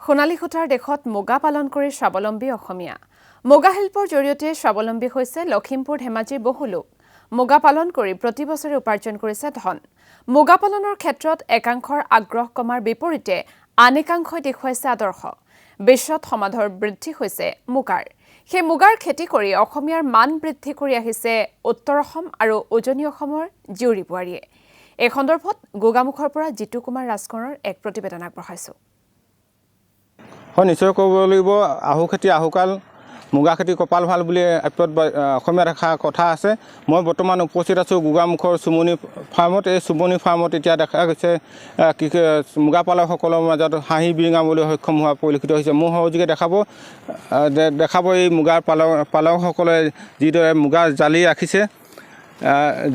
সোণালী সূতাৰ দেশত মুগা পালন কৰি স্বাৱলম্বী অসমীয়া। মুগা শিল্পৰ জৰিয়তে স্বাৱলম্বী হৈছে লখিমপুৰ ধেমাজিৰ বহু লোক। মুগা পালন কৰি প্ৰতি বছৰে উপাৰ্জন কৰিছে ধন। মুগা পালনৰ ক্ষেত্ৰত একাংশৰ আগ্ৰহ কমাৰ বিপৰীতে আন একাংশই দেখুৱাইছে আদৰ্শ। বিশ্বত সমাদৰ বৃদ্ধি হৈছে মুগাৰ। সেই মুগাৰ খেতি কৰি অসমীয়াৰ মান বৃদ্ধি কৰি আহিছে উত্তৰ অসম আৰু উজনি অসমৰ জীয়ৰী বোৱাৰীয়ে। এই সন্দৰ্ভত গোগামুখৰ পৰা জিতু কুমাৰ ৰাজকোঁৱৰৰ এক প্ৰতিবেদন আগবঢ়াইছোঁ। হয়, নিশ্চয় ক'ব লাগিব আহু খেতি আহুকাল, মুগা খেতি কপাল ভাল বুলি অসমীয়াত এষাৰ কথা আছে। মই বৰ্তমান উপস্থিত আছোঁ গোগামুখৰ চুমনি ফাৰ্মত। এই চুমনি ফাৰ্মত এতিয়া দেখা গৈছে মুগা পালকসকলৰ মাজত হাঁহি বিৰিঙাবলৈ সক্ষম হোৱা পৰিলক্ষিত হৈছে। মোৰ সহযোগে দেখাব এই মুগাৰ পালকসকলে যিদৰে মুগাৰ জালি ৰাখিছে।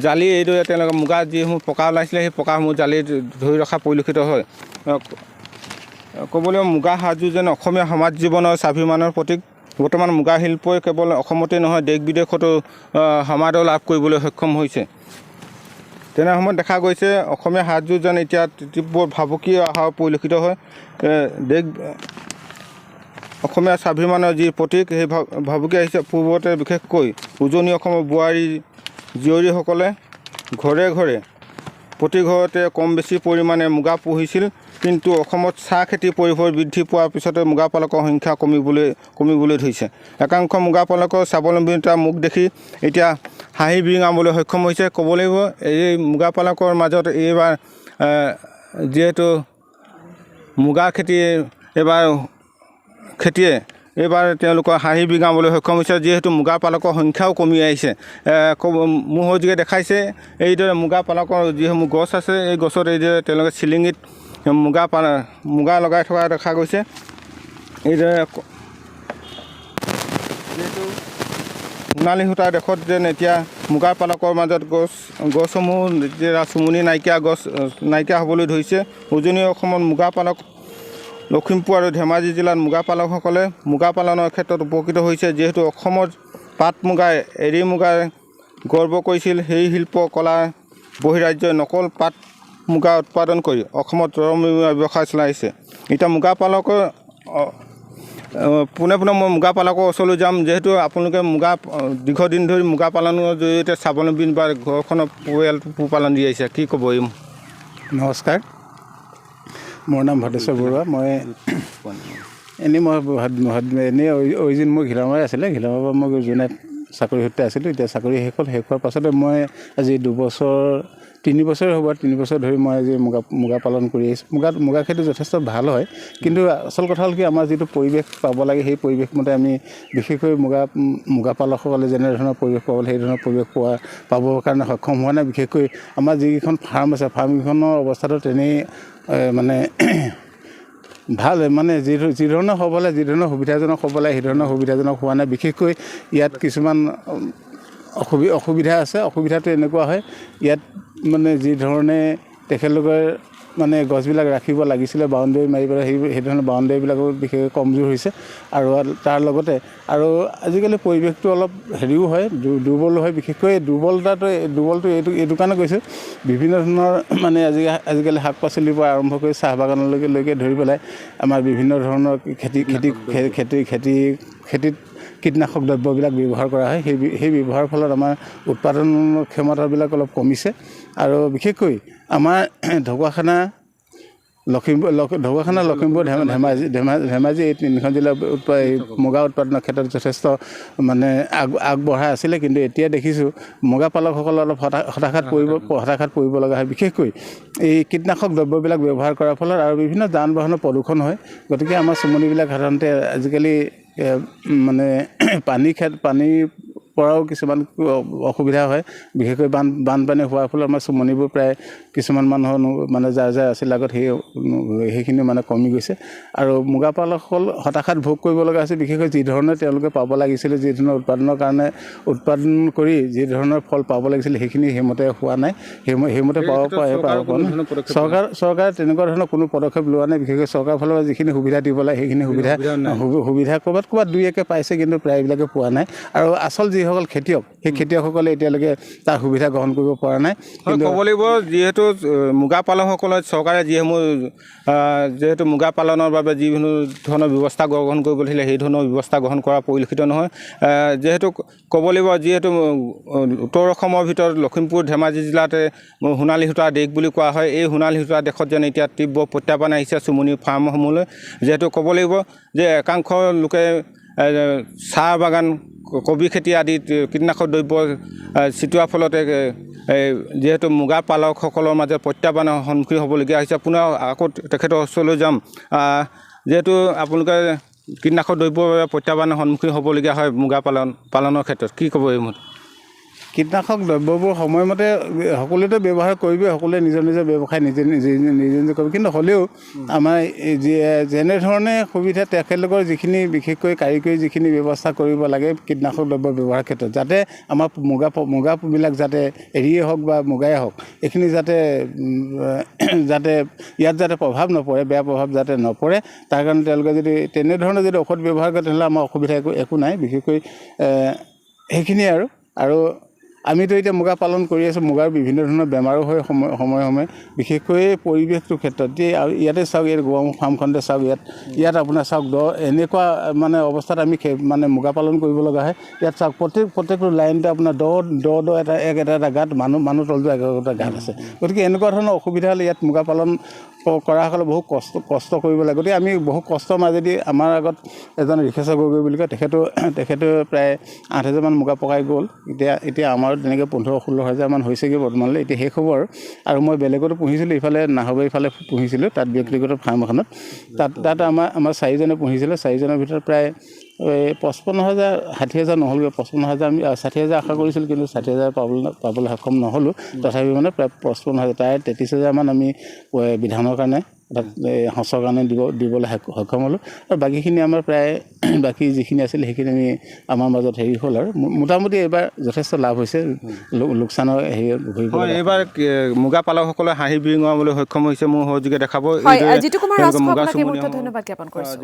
জালি এইদৰে তেওঁলোকে মুগাৰ যিসমূহ পকা ওলাইছিলে সেই পকাসমূহ জালিত ধৰি ৰখা পৰিলক্ষিত হয়। ক'বলৈ মুগা সাজযোৰ যেন অসমীয়া সমাজ জীৱনৰ স্বাভিমানৰ প্ৰতীক। বৰ্তমান মুগা শিল্পই কেৱল অসমতে নহয় দেশ বিদেশতো সমাদৰ লাভ কৰিবলৈ সক্ষম হৈছে। তেনে সময়ত দেখা গৈছে অসমীয়া সাজযোৰ যেন এতিয়া তীব্ৰ ভাবুকি অহা পৰিলক্ষিত হয়। অসমীয়া স্বাভিমানৰ যি প্ৰতীক সেই ভাবুকি আহিছে। পূৰ্বতে বিশেষকৈ উজনি অসমৰ বোৱাৰী জীয়ৰীসকলে ঘৰে ঘৰে প্ৰতি ঘৰতে কম বেছি পৰিমাণে মুগা পুহিছিল। কিন্তু অসমত চাহ খেতিৰ পৰিসৰ বৃদ্ধি পোৱাৰ পিছতে মুগা পালকৰ সংখ্যা কমিবলৈ ধৰিছে। একাংশ মুগা পালকৰ স্বাৱলম্বিতাৰ মুখ দেখি এতিয়া হাঁহি বিৰিঙাবলৈ সক্ষম হৈছে। ক'ব লাগিব এই মুগা পালকৰ মাজত এইবাৰ যিহেতু মুগা এইবাৰ তেওঁলোকৰ হাঁহি বিৰিঙাবলৈ সক্ষম হৈছে, যিহেতু মুগা পালকৰ সংখ্যাও কমি আহিছে। মোৰ সহযোগে দেখাইছে এইদৰে মুগা পালকৰ যিসমূহ গছ আছে এই গছত এইদৰে তেওঁলোকে চিলিঙিত মুগা লগাই থকা দেখা গৈছে। এইদৰে যিহেতু সোণালী সূতাৰ দেশত যেন এতিয়া মুগা পালকৰ মাজত গছসমূহ যেতিয়া চুমনি নাইকিয়া হ'বলৈ ধৰিছে। উজনি অসমত মুগা পালক লখিমপুৰ আৰু ধেমাজি জিলাত মুগা পালকসকলে মুগা পালনৰ ক্ষেত্ৰত উপকৃত হৈছে। যিহেতু অসমৰ পাট মুগাই এৰী মুগাৰ গৰ্ব কৰিছিল, সেই শিল্প কলা বহিৰাজ্যই নকল পাট মুগা উৎপাদন কৰি অসমত তৰমীয়া ব্যৱসায় চলাইছে। এতিয়া মুগা পালকৰ পোনে মই মুগা পালকৰ ওচৰলৈ যাম। যিহেতু আপোনালোকে দীৰ্ঘদিন ধৰি মুগা পালনৰ জৰিয়তে স্বাৱলম্বী বা ঘৰখনৰ পৰিয়ালটো পোহপালন দি আহিছে, কি ক'ব? নমস্কাৰ, মোৰ নাম ভদেশ্বৰ বৰুৱা। মই অৰিজিন মোৰ ঘিলামাৰী আছিলে। ঘিলামাৰীৰ পৰা মই যোনে চাকৰি সূত্ৰে আছিলোঁ। এতিয়া চাকৰি শেষ হোৱাৰ পাছতে মই আজি 3 বছৰ হ'ব। 3 বছৰ ধৰি মই আজি মুগা পালন কৰি আহিছোঁ। মুগা খেতি যথেষ্ট ভাল হয়, কিন্তু আচল কথা হ'ল কি আমাৰ যিটো পৰিৱেশ পাব লাগে সেই পৰিৱেশমতে আমি বিশেষকৈ মুগা পালকসকলে যেনেধৰণৰ পৰিৱেশ পাব লাগে সেই ধৰণৰ পৰিৱেশ পাবৰ কাৰণে সক্ষম হোৱা নাই। বিশেষকৈ আমাৰ যিকেইখন ফাৰ্ম আছে ফাৰ্মকেইখনৰ অৱস্থাটো তেনেই মানে ভাল, মানে যি ধৰণৰ হ'ব লাগে, যি ধৰণৰ সুবিধাজনক হ'ব লাগে সেই ধৰণৰ সুবিধাজনক হোৱা নাই। বিশেষকৈ ইয়াত কিছুমান অসুবিধা আছে। অসুবিধাটো এনেকুৱা হয়, ইয়াত মানে যি ধৰণে তেখেতলোকে মানে গছবিলাক ৰাখিব লাগিছিলে, বাউণ্ডেৰী মাৰি পেলাই সেই ধৰণৰ বাউণ্ডেৰীবিলাকো বিশেষকৈ কমজোৰ হৈছে। আৰু তাৰ লগতে আৰু আজিকালি পৰিৱেশটো অলপ হেৰিও হয়, দুৰ্বলো হয়। বিশেষকৈ দুৰ্বলটো এইটো কাৰণে কৈছোঁ, বিভিন্ন ধৰণৰ মানে আজিকালি শাক পাচলিৰ পৰা আৰম্ভ কৰি চাহ বাগানলৈকে ধৰি পেলাই আমাৰ বিভিন্ন ধৰণৰ খেতিত কীটনাশক দ্ৰব্যবিলাক ব্যৱহাৰ কৰা হয়। সেই ব্যৱহাৰৰ ফলত আমাৰ উৎপাদন ক্ষমতাবিলাক অলপ কমিছে। আৰু বিশেষকৈ আমাৰ ঢকুৱাখানা, লখিমপুৰ, ধেমাজি এই 3খন জিলা মুগা উৎপাদনৰ ক্ষেত্ৰত যথেষ্ট মানে আগবঢ়া আছিলে। কিন্তু এতিয়া দেখিছোঁ মুগা পালকসকলে অলপ হতাশাত পৰিব লগা হয়। বিশেষকৈ এই কীটনাশক দ্ৰব্যবিলাক ব্যৱহাৰ কৰাৰ ফলত আৰু বিভিন্ন যান বাহনৰ প্ৰদূষণ হয়। গতিকে আমাৰ চুমনিবিলাক সাধাৰণতে আজিকালি মানে পানীৰ পৰাও কিছুমান অসুবিধা হয়। বিশেষকৈ বানপানী হোৱাৰ ফলত আমাৰ চুমনিবোৰ প্ৰায় কিছুমান মানুহৰ মানে যাৰ আছিল আগত সেইখিনি মানে কমি গৈছে। আৰু মুগা পালকসকল হতাশাত ভোগ কৰিব লগা হৈছে। বিশেষকৈ যি ধৰণে তেওঁলোকে পাব লাগিছিলে, যি ধৰণৰ উৎপাদন কৰি যি ধৰণৰ ফল পাব লাগিছিলে সেইখিনি সেইমতে হোৱা নাই, সেইমতে পাব পৰা নাই। চৰকাৰে তেনেকুৱা ধৰণৰ কোনো পদক্ষেপ লোৱা নাই। বিশেষকৈ চৰকাৰৰ ফালৰ পৰা যিখিনি সুবিধা দিব লাগে সেইখিনি সুবিধা ক'ৰবাত 2-1 পাইছে, কিন্তু প্ৰায়বিলাকে পোৱা নাই। আৰু আচল যি যিসকল খেতিয়ক সেই খেতিয়কসকলে এতিয়ালৈকে তাৰ সুবিধা গ্ৰহণ কৰিব পৰা নাই। কিন্তু ক'ব লাগিব যিহেতু মুগা পালকসকলে চৰকাৰে যিহেতু মুগা পালনৰ বাবে যিকোনো ধৰণৰ ব্যৱস্থা গ্ৰহণ কৰিব লাগিছিলে সেই ধৰণৰ ব্যৱস্থা গ্ৰহণ কৰা পৰিলক্ষিত নহয়। যিহেতু ক'ব লাগিব যিহেতু উত্তৰ অসমৰ ভিতৰত লখিমপুৰ ধেমাজি জিলাতে সোণালী সূতা দেশ বুলি কোৱা হয়। এই সোণালী সূতা দেশত যেন এতিয়া তীব্ৰ প্ৰত্যাহ্বান আহিছে চুমনি ফাৰ্মসমূহলৈ। যিহেতু ক'ব লাগিব যে একাংশ লোকে চাহ বাগান কবি খেতি আদিত কীটনাশক দ্ৰব্য ছিটোৱাৰ ফলতে যিহেতু মুগা পালকসকলৰ মাজত প্ৰত্যাহ্বানৰ সন্মুখীন হ'বলগীয়া হৈছে। পুনৰ আকৌ তেখেতৰ ওচৰলৈ যাম। যিহেতু আপোনালোকে কীটনাশক দ্ৰব্যৰ বাবে প্ৰত্যাহ্বানৰ সন্মুখীন হ'বলগীয়া হয় মুগা পালনৰ ক্ষেত্ৰত, কি ক'ব এই মতে? কীটনাশক দ্ৰব্যবোৰ সময়মতে সকলোতে ব্যৱহাৰ কৰিবই, সকলোৱে নিজৰ নিজৰ ব্যৱসায় নিজে নিজে কৰিব। কিন্তু হ'লেও আমাৰ যেনেধৰণে সুবিধা তেখেতলোকৰ যিখিনি বিশেষকৈ কাৰিকৰী যিখিনি ব্যৱস্থা কৰিব লাগে কীটনাশক দ্ৰব্য ব্যৱহাৰৰ ক্ষেত্ৰত, যাতে আমাৰ মুগাবিলাক যাতে এৰিয়ে হওক বা মুগাই হওক এইখিনি যাতে ইয়াত যাতে প্ৰভাৱ নপৰে, বেয়া প্ৰভাৱ যাতে নপৰে, তাৰ কাৰণে তেওঁলোকে যদি তেনেধৰণে যদি ঔষধ ব্যৱহাৰ কৰে তেনেহ'লে আমাৰ অসুবিধা একো নাই। বিশেষকৈ সেইখিনিয়ে আৰু আমিতো এতিয়া মুগা পালন কৰি আছোঁ। মুগাৰ বিভিন্ন ধৰণৰ বেমাৰো হয় সময়ে সময়ে, বিশেষকৈ পৰিৱেশটোৰ ক্ষেত্ৰত। ইয়াতে চাওক, ইয়াত গোৱামুখ ফাৰ্মখনতে চাওক, ইয়াত আপোনাৰ চাওক এনেকুৱা মানে অৱস্থাত আমি মানে মুগা পালন কৰিব লগা হয়। ইয়াত চাওক প্ৰত্যেকটো লাইনতে আপোনাৰ এটা গাঁত মানুহ তলটো এটা গাঁত আছে। গতিকে এনেকুৱা ধৰণৰ অসুবিধা হ'লে ইয়াত মুগা পালন কৰাসকলে বহু কষ্ট কৰিব লাগে। গতিকে আমি বহু কষ্টৰ মাজেদি আমাৰ আগত এজন ৰিখেশ্বৰ গগৈ বুলি কয়, তেখেতে প্ৰায় 8,000মান মুগা পকাই গ'ল। এতিয়া আমাৰ তেনেকৈ 15-16 হাজাৰমান হৈছেগৈ বৰ্তমানলৈ। এতিয়া শেষ হ'ব আৰু মই বেলেগতো পুহিছিলোঁ, ইফালে নাহবাৰীৰ ফালে পুহিছিলোঁ তাত ব্যক্তিগত ফাৰ্ম এখনত। তাত আমাৰ 4জনে পুহিছিলে। 4জনৰ ভিতৰত প্ৰায় 55,000 60,000 নহ'লগৈ। 55,000 আমি 60,000 আশা কৰিছিলোঁ, কিন্তু 60,000 পাবলৈ সক্ষম নহ'লোঁ। তথাপি মানে প্ৰায় 55,000 তাৰে 33,000মান আমি বিধানৰ কাৰণে তাত সঁচৰ কাৰণে দিবলৈ সক্ষম হ'লোঁ। আৰু বাকীখিনি আমাৰ প্ৰায় বাকী যিখিনি আছিল সেইখিনি আমাৰ মাজত হ'ল আৰু মোটামুটি এইবাৰ যথেষ্ট লাভ হৈছে, লোকচানৰ এইবাৰ মুগা পালকসকলে হাঁহি বিৰিঙাবলৈ সক্ষম হৈছে। মোৰ সহযোগে দেখাব জিতু কুমাৰ ৰাজখোৱা, আপোনাক এই মুহূৰ্তত ধন্যবাদ জ্ঞাপন কৰিছোঁ।